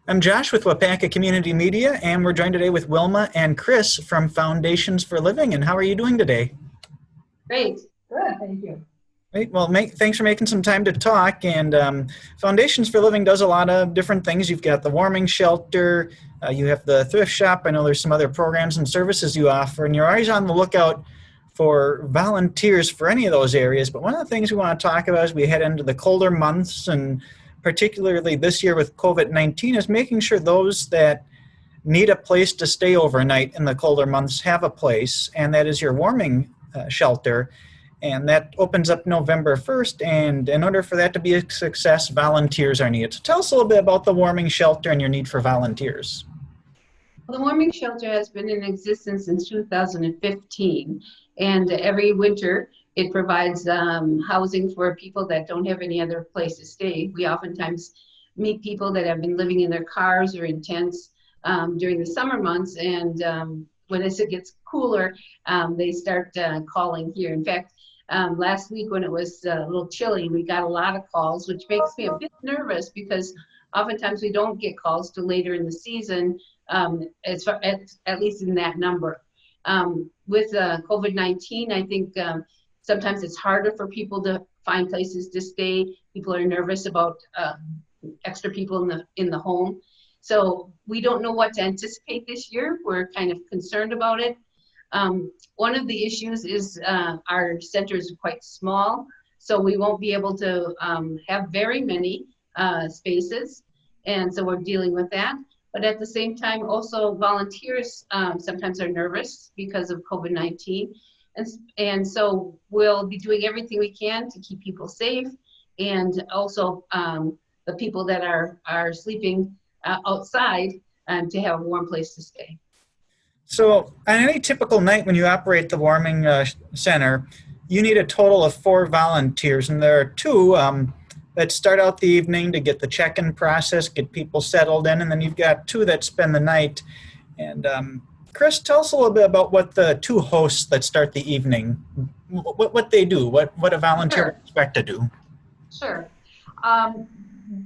I'm Josh with Waupaca Community Media, and we're joined today with Wilma and Chris from Foundations for Living. And how are you doing today? Great. Good, thank you. Great. Well, thanks for making some time to talk. And Foundations for Living does a lot of different things. You've got the warming shelter, you have the thrift shop. I know there's some other programs and services you offer, and you're always on the lookout for volunteers for any of those areas. But one of the things we want to talk about as we head into the colder months, and particularly this year with COVID-19, is making sure those that need a place to stay overnight in the colder months have a place, and that is your warming shelter. And that opens up November 1st, and in order for that to be a success, volunteers are needed. So tell us a little bit about the warming shelter and your need for volunteers. Well, the warming shelter has been in existence since 2015, and every winter it provides housing for people that don't have any other place to stay. We oftentimes meet people that have been living in their cars or in tents during the summer months, and when it gets cooler, they start calling here. In fact, last week when it was a little chilly, we got a lot of calls, which makes me a bit nervous because oftentimes we don't get calls till later in the season, at least in that number. With COVID-19, I think sometimes it's harder for people to find places to stay. People are nervous about extra people in the home. So we don't know what to anticipate this year. We're kind of concerned about it. One of the issues is our center is quite small, so we won't be able to have very many spaces, and so we're dealing with that. But at the same time, also volunteers sometimes are nervous because of COVID-19, and so we'll be doing everything we can to keep people safe, and also the people that are sleeping outside to have a warm place to stay. So on any typical night when you operate the warming center, you need a total of 4 volunteers, and there are 2 that start out the evening to get the check-in process, get people settled in, and then you've got 2 that spend the night. And Chris, tell us a little bit about what the 2 hosts that start the evening, what they do, what a volunteer would Sure, expect to do. sure. Um,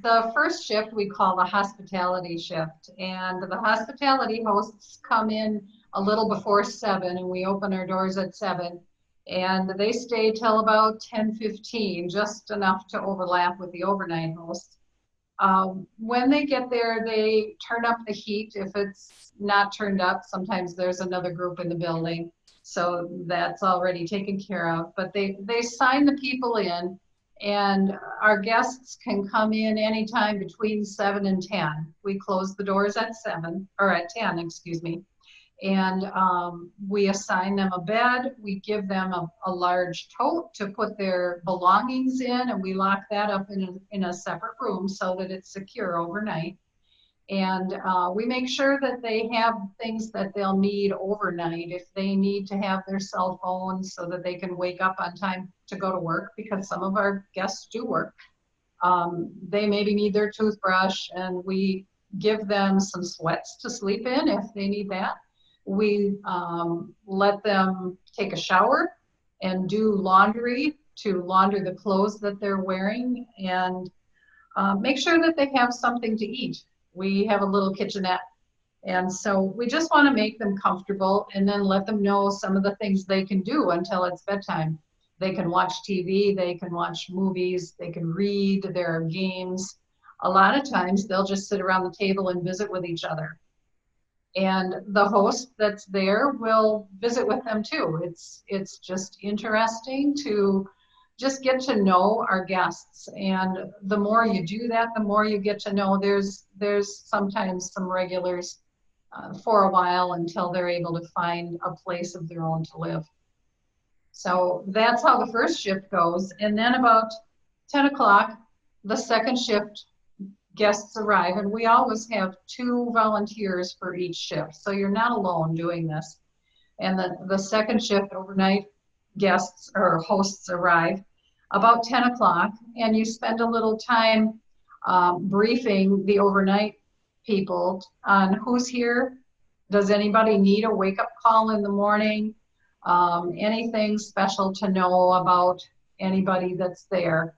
the first shift we call the hospitality shift, and the hospitality hosts come in a little before 7, and we open our doors at 7, and they stay till about 10:15, just enough to overlap with the overnight hosts. When they get there, they turn up the heat. If it's not turned up, sometimes there's another group in the building, so that's already taken care of. But they sign the people in, and our guests can come in anytime between 7 and 10. We close the doors at 7, or at 10, excuse me. And we assign them a bed. We give them a large tote to put their belongings in, and we lock that up in a separate room so that it's secure overnight. And we make sure that they have things that they'll need overnight. If they need to have their cell phones so that they can wake up on time to go to work, because some of our guests do work. They maybe need their toothbrush, and we give them some sweats to sleep in if they need that. We let them take a shower and do laundry to launder the clothes that they're wearing, and make sure that they have something to eat. We have a little kitchenette, and so we just want to make them comfortable and then let them know some of the things they can do until it's bedtime. They can watch TV, they can watch movies, they can read, there are games. A lot of times they'll just sit around the table and visit with each other. And the host that's there will visit with them too. It's just interesting to just get to know our guests, and the more you do that, the more you get to know. There's sometimes some regulars for a while until they're able to find a place of their own to live. So that's how the first shift goes, and then about 10 o'clock the second shift guests arrive, and we always have 2 volunteers for each shift, so you're not alone doing this. And the second shift overnight guests or hosts arrive about 10 o'clock, and you spend a little time briefing the overnight people on who's here. Does anybody need a wake-up call in the morning? Anything special to know about anybody that's there?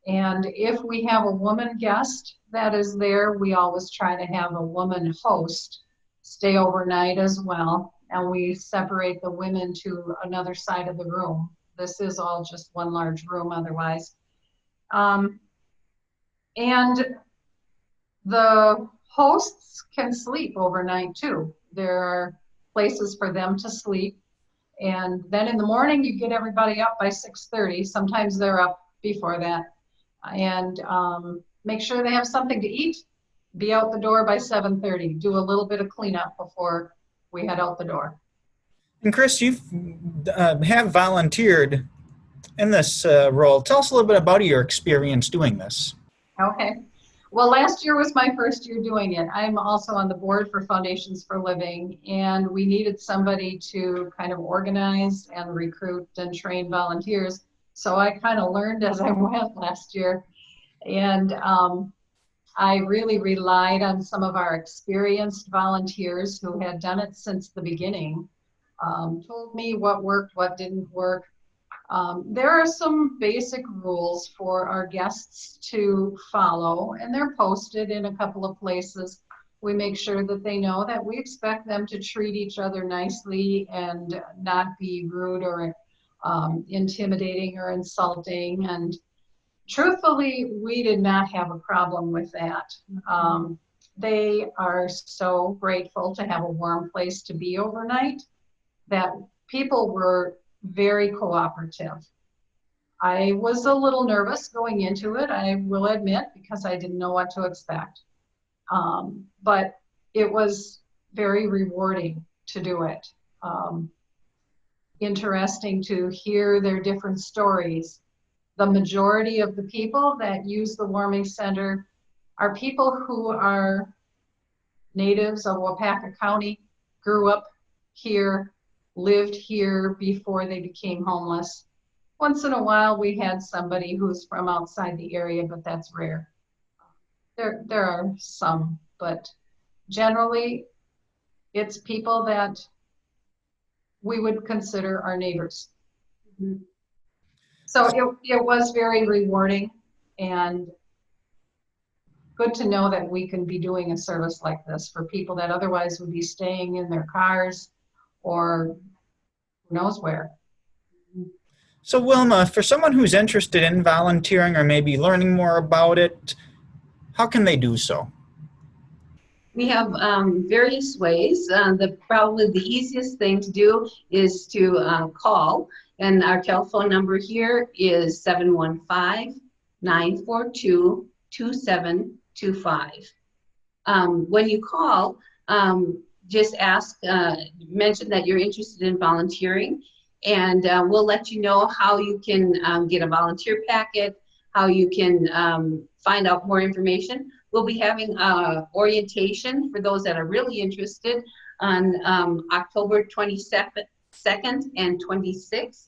And if we have a woman guest that is there, we always try to have a woman host stay overnight as well. And we separate the women to another side of the room. This is all just one large room otherwise. Um, and the hosts can sleep overnight too. There are places for them to sleep. And then in the morning, you get everybody up by 6:30. Sometimes they're up before that. And make sure they have something to eat. Be out the door by 7:30. Do a little bit of cleanup before we head out the door. And Chris, you have volunteered in this role. Tell us a little bit about your experience doing this. Okay. Well, last year was my first year doing it. I'm also on the board for Foundations for Living, and we needed somebody to kind of organize and recruit and train volunteers. So I kind of learned as I went last year. And I really relied on some of our experienced volunteers who had done it since the beginning, told me what worked, what didn't work. There are some basic rules for our guests to follow, and they're posted in a couple of places. We make sure that they know that we expect them to treat each other nicely and not be rude or intimidating or insulting. And truthfully, we did not have a problem with that. They are so grateful to have a warm place to be overnight that people were very cooperative. I was a little nervous going into it, I will admit, because I didn't know what to expect. But it was very rewarding to do it. Interesting to hear their different stories. The majority of the people that use the warming center are people who are natives of Waupaca County, grew up here, lived here before they became homeless. Once in a while, we had somebody who's from outside the area, but that's rare. There are some, but generally, it's people that we would consider our neighbors. Mm-hmm. So it was very rewarding and good to know that we can be doing a service like this for people that otherwise would be staying in their cars or who knows where. So Wilma, for someone who's interested in volunteering or maybe learning more about it, how can they do so? We have various ways. Probably the easiest thing to do is to call, and our telephone number here is 715-942-2725. When you call, just mention that you're interested in volunteering, and we'll let you know how you can get a volunteer packet, how you can find out more information. We'll be having orientation for those that are really interested on October 22nd and 26th.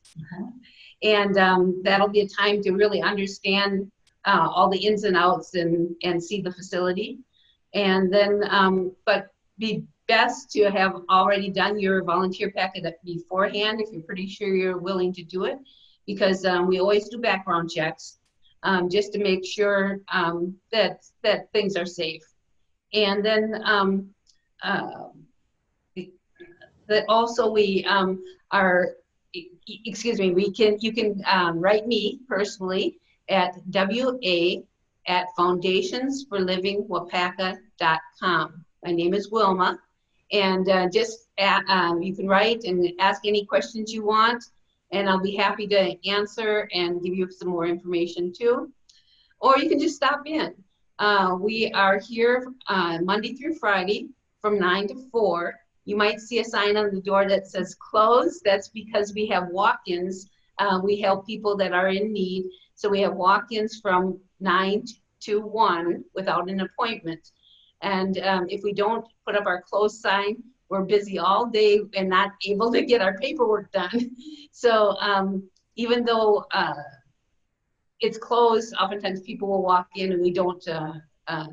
And that'll be a time to really understand all the ins and outs and see the facility. And then, but be best to have already done your volunteer packet beforehand if you're pretty sure you're willing to do it, because we always do background checks. Just to make sure that things are safe, and then that also we you can write me personally at wa@foundationsforlivingwaupaca.com. My name is Wilma, and you can write and ask any questions you want, and I'll be happy to answer and give you some more information too. Or you can just stop in. We are here Monday through Friday from 9 to 4. You might see a sign on the door that says closed. That's because we have walk-ins. We help people that are in need. So we have walk-ins from 9 to 1 without an appointment. And if we don't put up our closed sign, we're busy all day and not able to get our paperwork done. So even though it's closed, oftentimes people will walk in and we don't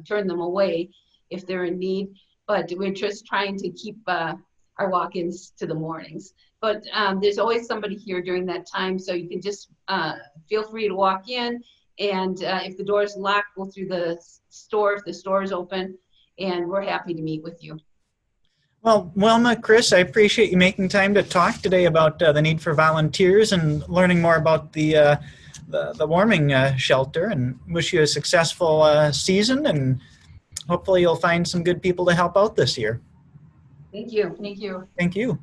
turn them away if they're in need. But we're just trying to keep our walk-ins to the mornings. But there's always somebody here during that time, so you can just feel free to walk in And if the door is locked, go through the store if the store is open, and we're happy to meet with you. Well, Wilma, Chris, I appreciate you making time to talk today about the need for volunteers and learning more about the warming shelter, and wish you a successful season, and hopefully you'll find some good people to help out this year. Thank you. Thank you. Thank you.